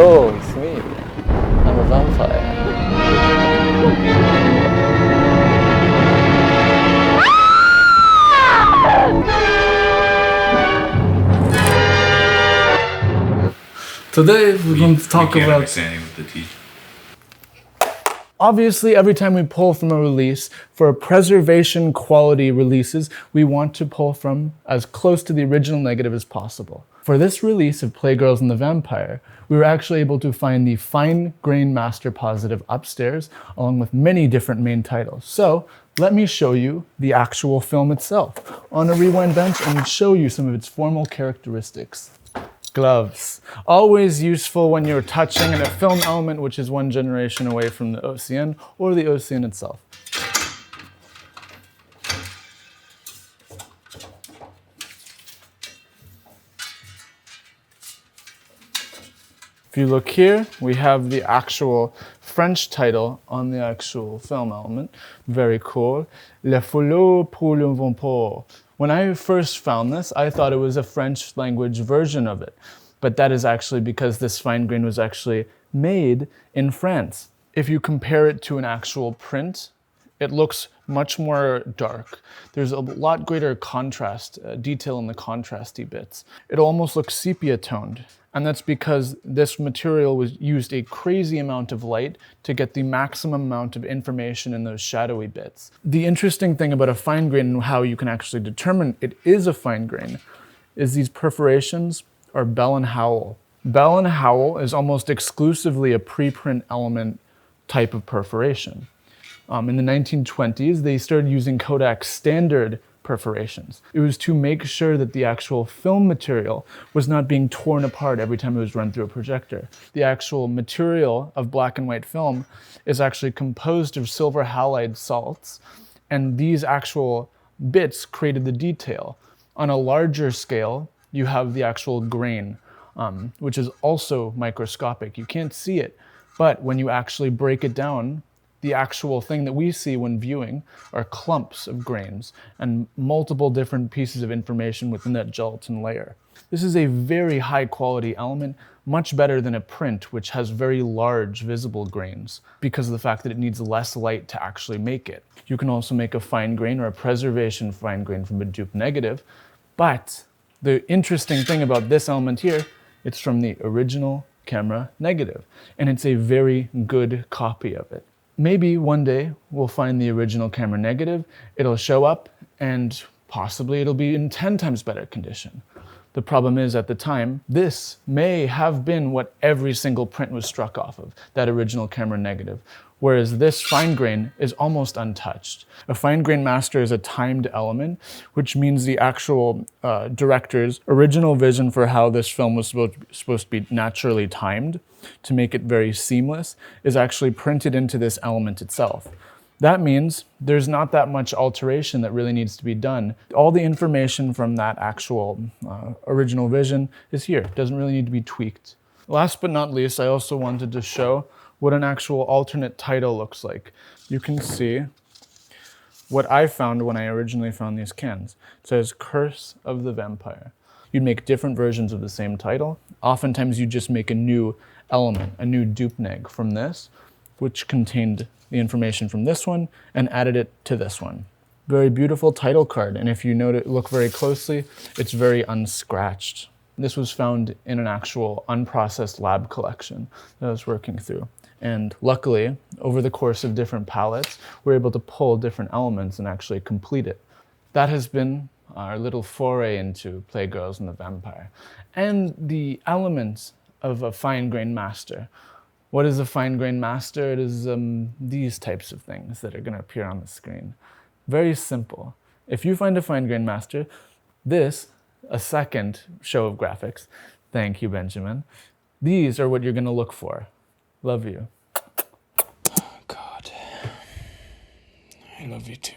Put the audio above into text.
Hello, it's me. I'm a vampire. Today we're going to talk about... with the teeth. Obviously, every time we pull from a release, for preservation quality releases, we want to pull from as close to the original negative as possible. For this release of Playgirls and the Vampire, we were actually able to find the fine grain master positive upstairs, along with many different main titles. So let me show you the actual film itself on a rewind bench and show you some of its formal characteristics. Gloves. Always useful when you're touching in a film element which is one generation away from the OCN or the OCN itself. If you look here, we have the actual French title on the actual film element. Very cool. Le folio pour le vampire. When I first found this, I thought it was a French language version of it. But that is actually because this fine grain was actually made in France. If you compare it to an actual print, it looks much more dark. There's a lot greater contrast, detail in the contrasty bits. It almost looks sepia toned. And that's because this material used a crazy amount of light to get the maximum amount of information in those shadowy bits. The interesting thing about a fine grain and how you can actually determine it is a fine grain is these perforations are Bell and Howell. Bell and Howell is almost exclusively a preprint element type of perforation. In the 1920s, they started using Kodak's standard perforations. It was to make sure that the actual film material was not being torn apart every time it was run through a projector. The actual material of black and white film is actually composed of silver halide salts, and these actual bits created the detail. On a larger scale, you have the actual grain, which is also microscopic. You can't see it, but when you actually break it down, the actual thing that we see when viewing are clumps of grains and multiple different pieces of information within that gelatin layer. This is a very high quality element, much better than a print, which has very large visible grains because of the fact that it needs less light to actually make it. You can also make a fine grain or a preservation fine grain from a dupe negative, but the interesting thing about this element here, it's from the original camera negative, and it's a very good copy of it. Maybe one day we'll find the original camera negative, it'll show up, and possibly it'll be in 10 times better condition. The problem is, at the time, this may have been what every single print was struck off of, that original camera negative, whereas this fine grain is almost untouched. A fine grain master is a timed element, which means the actual director's original vision for how this film was supposed to be naturally timed to make it very seamless is actually printed into this element itself. That means there's not that much alteration that really needs to be done. All the information from that actual original vision is here. It doesn't really need to be tweaked. Last but not least, I also wanted to show what an actual alternate title looks like. You can see what I found when I originally found these cans. It says Curse of the Vampire. You'd make different versions of the same title. Oftentimes you just make a new element, a new dupe neg from this, which contained the information from this one and added it to this one. Very beautiful title card, and if you look very closely, it's very unscratched. This was found in an actual unprocessed lab collection that I was working through. And luckily, over the course of different palettes, we're able to pull different elements and actually complete it. That has been our little foray into Playgirls and the Vampire, and the elements of a fine grain master. What is a fine grain master? It is these types of things that are going to appear on the screen. Very simple. If you find a fine grain master, this, a second show of graphics, thank you, Benjamin, these are what you're going to look for. Love you. God, I love you too.